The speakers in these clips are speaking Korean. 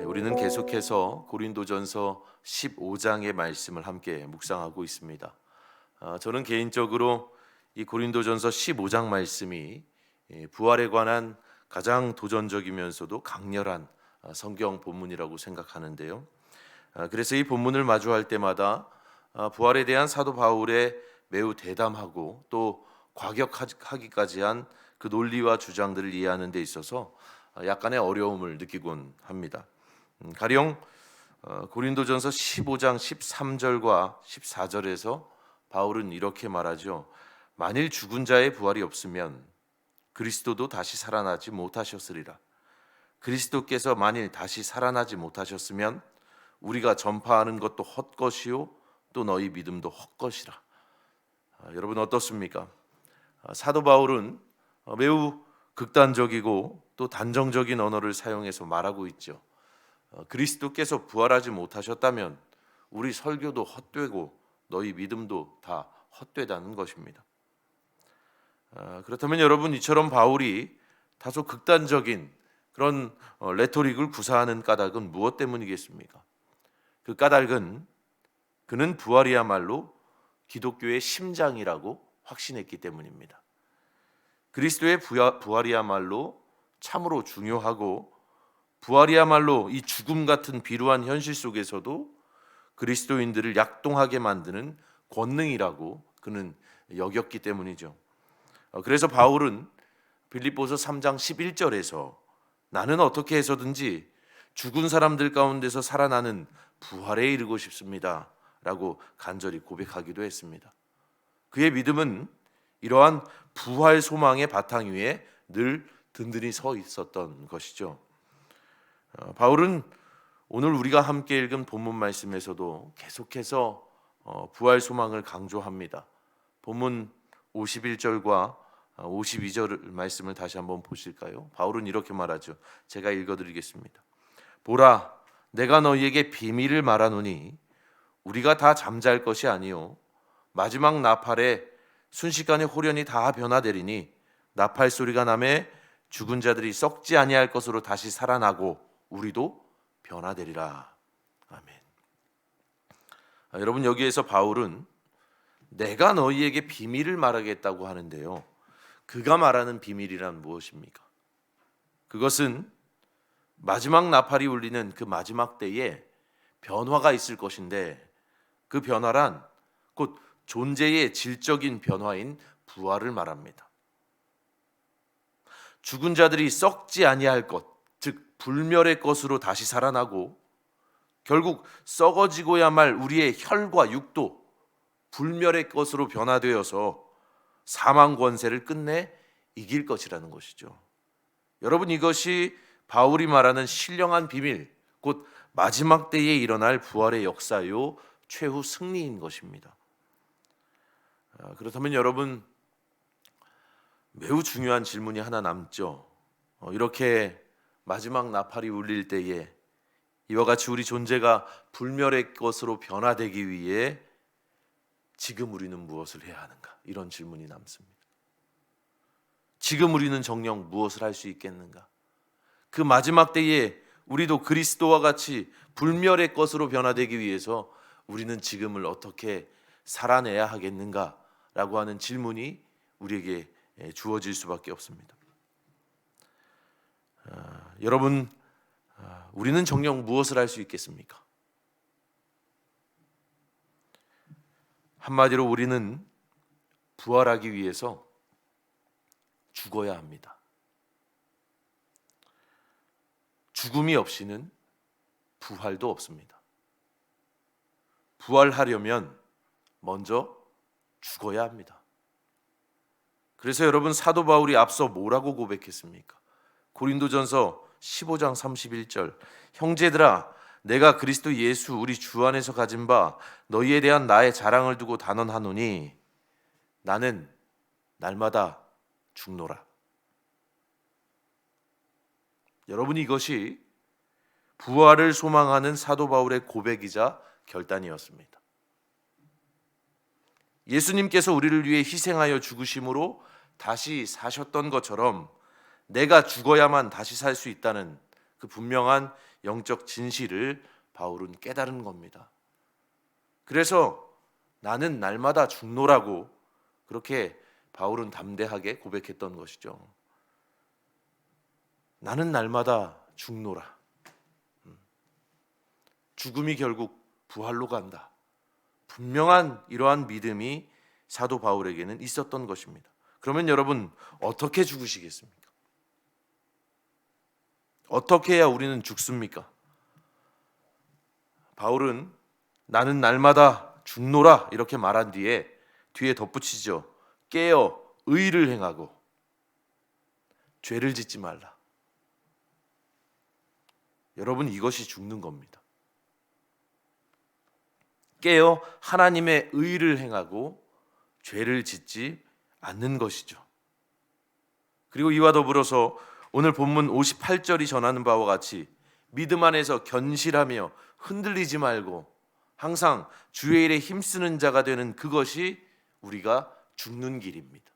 우리는 계속해서 고린도전서 15장의 말씀을 함께 묵상하고 있습니다. 저는 개인적으로 이 고린도전서 15장 말씀이 부활에 관한 가장 도전적이면서도 강렬한 성경 본문이라고 생각하는데요. 그래서 이 본문을 마주할 때마다 부활에 대한 사도 바울의 매우 대담하고 또 과격하기까지 한 그 논리와 주장들을 이해하는 데 있어서 약간의 어려움을 느끼곤 합니다. 가령 고린도전서 15장 13절과 14절에서 바울은 이렇게 말하죠. 만일 죽은 자의 부활이 없으면 그리스도도 다시 살아나지 못하셨으리라. 그리스도께서 만일 다시 살아나지 못하셨으면 우리가 전파하는 것도 헛것이요 또 너희 믿음도 헛것이라. 여러분 어떻습니까? 사도 바울은 매우 극단적이고 또 단정적인 언어를 사용해서 말하고 있죠. 그리스도께서 부활하지 못하셨다면 우리 설교도 헛되고 너희 믿음도 다 헛되다는 것입니다. 그렇다면 여러분, 이처럼 바울이 다소 극단적인 그런 레토릭을 구사하는 까닭은 무엇 때문이겠습니까? 그 까닭은 그는 부활이야말로 기독교의 심장이라고 확신했기 때문입니다. 그리스도의 부활이야말로 참으로 중요하고, 부활이야말로 이 죽음 같은 비루한 현실 속에서도 그리스도인들을 약동하게 만드는 권능이라고 그는 여겼기 때문이죠. 그래서 바울은 빌립보서 3장 11절에서 나는 어떻게 해서든지 죽은 사람들 가운데서 살아나는 부활에 이르고 싶습니다 라고 간절히 고백하기도 했습니다. 그의 믿음은 이러한 부활 소망의 바탕 위에 늘 든든히 서 있었던 것이죠. 바울은 오늘 우리가 함께 읽은 본문 말씀에서도 계속해서 부활 소망을 강조합니다. 본문 51절과 52절 말씀을 다시 한번 보실까요? 바울은 이렇게 말하죠. 제가 읽어드리겠습니다. 보라, 내가 너희에게 비밀을 말하노니 우리가 다 잠잘 것이 아니요 마지막 나팔에 순식간에 호련히 다 변화되리니 나팔 소리가 나매 죽은 자들이 썩지 아니할 것으로 다시 살아나고 우리도 변화되리라. 아멘. 여러분, 여기에서 바울은 내가 너희에게 비밀을 말하겠다고 하는데요. 그가 말하는 비밀이란 무엇입니까? 그것은 마지막 나팔이 울리는 그 마지막 때에 변화가 있을 것인데, 그 변화란 곧 존재의 질적인 변화인 부활을 말합니다. 죽은 자들이 썩지 아니할 것, 즉 불멸의 것으로 다시 살아나고, 결국 썩어지고야 말 우리의 혈과 육도 불멸의 것으로 변화되어서 사망 권세를 끝내 이길 것이라는 것이죠. 여러분, 이것이 바울이 말하는 신령한 비밀, 곧 마지막 때에 일어날 부활의 역사요 최후 승리인 것입니다. 그렇다면 여러분, 매우 중요한 질문이 하나 남죠. 이렇게 마지막 나팔이 울릴 때에 이와 같이 우리 존재가 불멸의 것으로 변화되기 위해 지금 우리는 무엇을 해야 하는가? 이런 질문이 남습니다. 지금 우리는 정녕 무엇을 할 수 있겠는가? 그 마지막 때에 우리도 그리스도와 같이 불멸의 것으로 변화되기 위해서 우리는 지금을 어떻게 살아내야 하겠는가? 라고 하는 질문이 우리에게 주어질 수밖에 없습니다. 여러분, 우리는 정녕 무엇을 할 수 있겠습니까? 한마디로 우리는 부활하기 위해서 죽어야 합니다. 죽음이 없이는 부활도 없습니다. 부활하려면 먼저 죽어야 합니다. 그래서 여러분, 사도 바울이 앞서 뭐라고 고백했습니까? 고린도전서 15장 31절, 형제들아, 내가 그리스도 예수 우리 주 안에서 가진 바 너희에 대한 나의 자랑을 두고 단언하노니 나는 날마다 죽노라. 여러분, 이것이 부활을 소망하는 사도 바울의 고백이자 결단이었습니다. 예수님께서 우리를 위해 희생하여 죽으심으로 다시 사셨던 것처럼 내가 죽어야만 다시 살 수 있다는 그 분명한 영적 진실을 바울은 깨달은 겁니다. 그래서 나는 날마다 죽노라고 그렇게 바울은 담대하게 고백했던 것이죠. 나는 날마다 죽노라. 죽음이 결국 부활로 간다. 분명한 이러한 믿음이 사도 바울에게는 있었던 것입니다. 그러면 여러분 어떻게 죽으시겠습니까? 어떻게 해야 우리는 죽습니까? 바울은 나는 날마다 죽노라 이렇게 말한 뒤에 덧붙이죠. 깨어 의를 행하고 죄를 짓지 말라. 여러분 이것이 죽는 겁니다. 깨어 하나님의 의를 행하고 죄를 짓지 않는 것이죠. 그리고 이와 더불어서 오늘 본문 58절이 전하는 바와 같이 믿음 안에서 견실하며 흔들리지 말고 항상 주의 일에 힘쓰는 자가 되는 그것이 우리가 죽는 길입니다.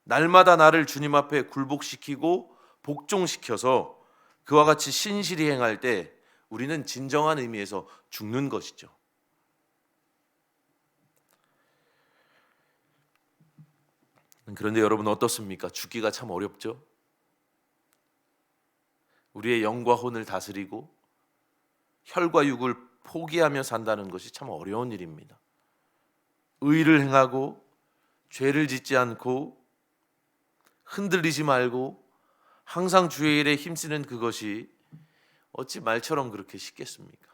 날마다 나를 주님 앞에 굴복시키고 복종시켜서 그와 같이 신실히 행할 때 우리는 진정한 의미에서 죽는 것이죠. 그런데 여러분 어떻습니까? 죽기가 참 어렵죠. 우리의 영과 혼을 다스리고 혈과 육을 포기하며 산다는 것이 참 어려운 일입니다. 의를 행하고 죄를 짓지 않고 흔들리지 말고 항상 주의 일에 힘쓰는 그것이 어찌 말처럼 그렇게 쉽겠습니까?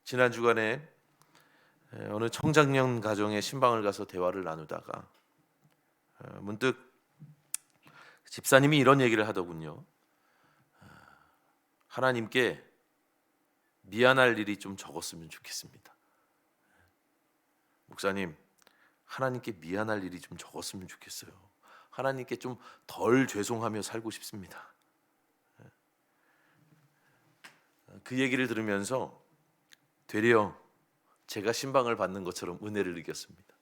지난 주간에 어느 청장년 가정의 신방을 가서 대화를 나누다가 문득 집사님이 이런 얘기를 하더군요. 하나님께 미안할 일이 좀 적었으면 좋겠습니다. 목사님, 하나님께 미안할 일이 좀 적었으면 좋겠어요. 하나님께 좀 덜 죄송하며 살고 싶습니다. 그 얘기를 들으면서 되려 제가 신방을 받는 것처럼 은혜를 느꼈습니다.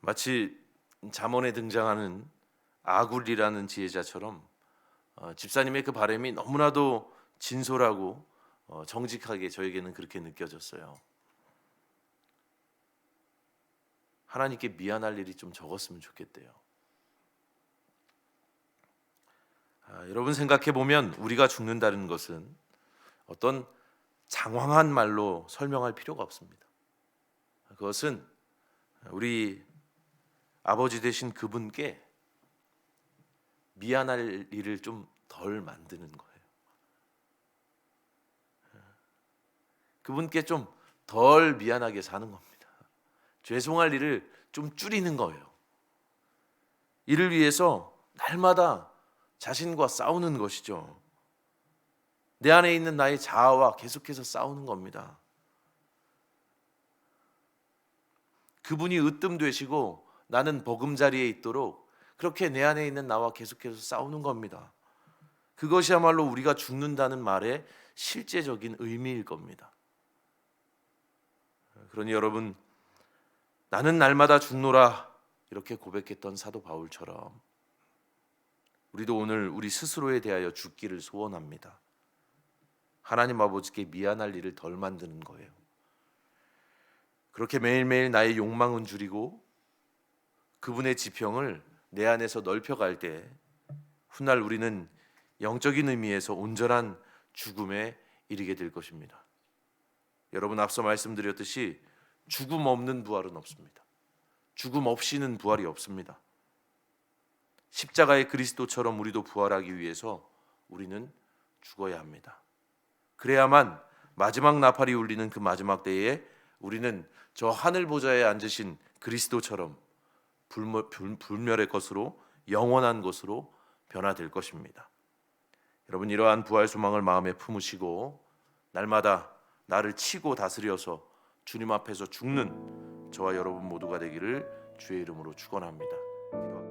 마치 잠언에 등장하는 아굴이라는 지혜자처럼 집사님의 그 바람이 너무나도 진솔하고 정직하게 저에게는 그렇게 느껴졌어요. 하나님께 미안할 일이 좀 적었으면 좋겠대요. 여러분 생각해 보면 우리가 죽는다는 것은 어떤 장황한 말로 설명할 필요가 없습니다. 그것은 우리 아버지 되신 그분께 미안할 일을 좀 덜 만드는 거예요. 그분께 좀 덜 미안하게 사는 겁니다. 죄송할 일을 좀 줄이는 거예요. 이를 위해서 날마다 자신과 싸우는 것이죠. 내 안에 있는 나의 자아와 계속해서 싸우는 겁니다. 그분이 으뜸되시고 나는 버금자리에 있도록 그렇게 내 안에 있는 나와 계속해서 싸우는 겁니다. 그것이야말로 우리가 죽는다는 말의 실제적인 의미일 겁니다. 그러니 여러분, 나는 날마다 죽노라 이렇게 고백했던 사도 바울처럼 우리도 오늘 우리 스스로에 대하여 죽기를 소원합니다. 하나님 아버지께 미안할 일을 덜 만드는 거예요. 그렇게 매일매일 나의 욕망은 줄이고 그분의 지평을 내 안에서 넓혀갈 때 훗날 우리는 영적인 의미에서 온전한 죽음에 이르게 될 것입니다. 여러분 앞서 말씀드렸듯이 죽음 없는 부활은 없습니다. 죽음 없이는 부활이 없습니다. 십자가의 그리스도처럼 우리도 부활하기 위해서 우리는 죽어야 합니다. 그래야만 마지막 나팔이 울리는 그 마지막 때에 우리는 저 하늘 보좌에 앉으신 그리스도처럼 불멸의 것으로 영원한 것으로 변화될 것입니다. 여러분 이러한 부활 소망을 마음에 품으시고 날마다 나를 치고 다스려서 주님 앞에서 죽는 저와 여러분 모두가 되기를 주의 이름으로 축원합니다. 기도하겠습니다.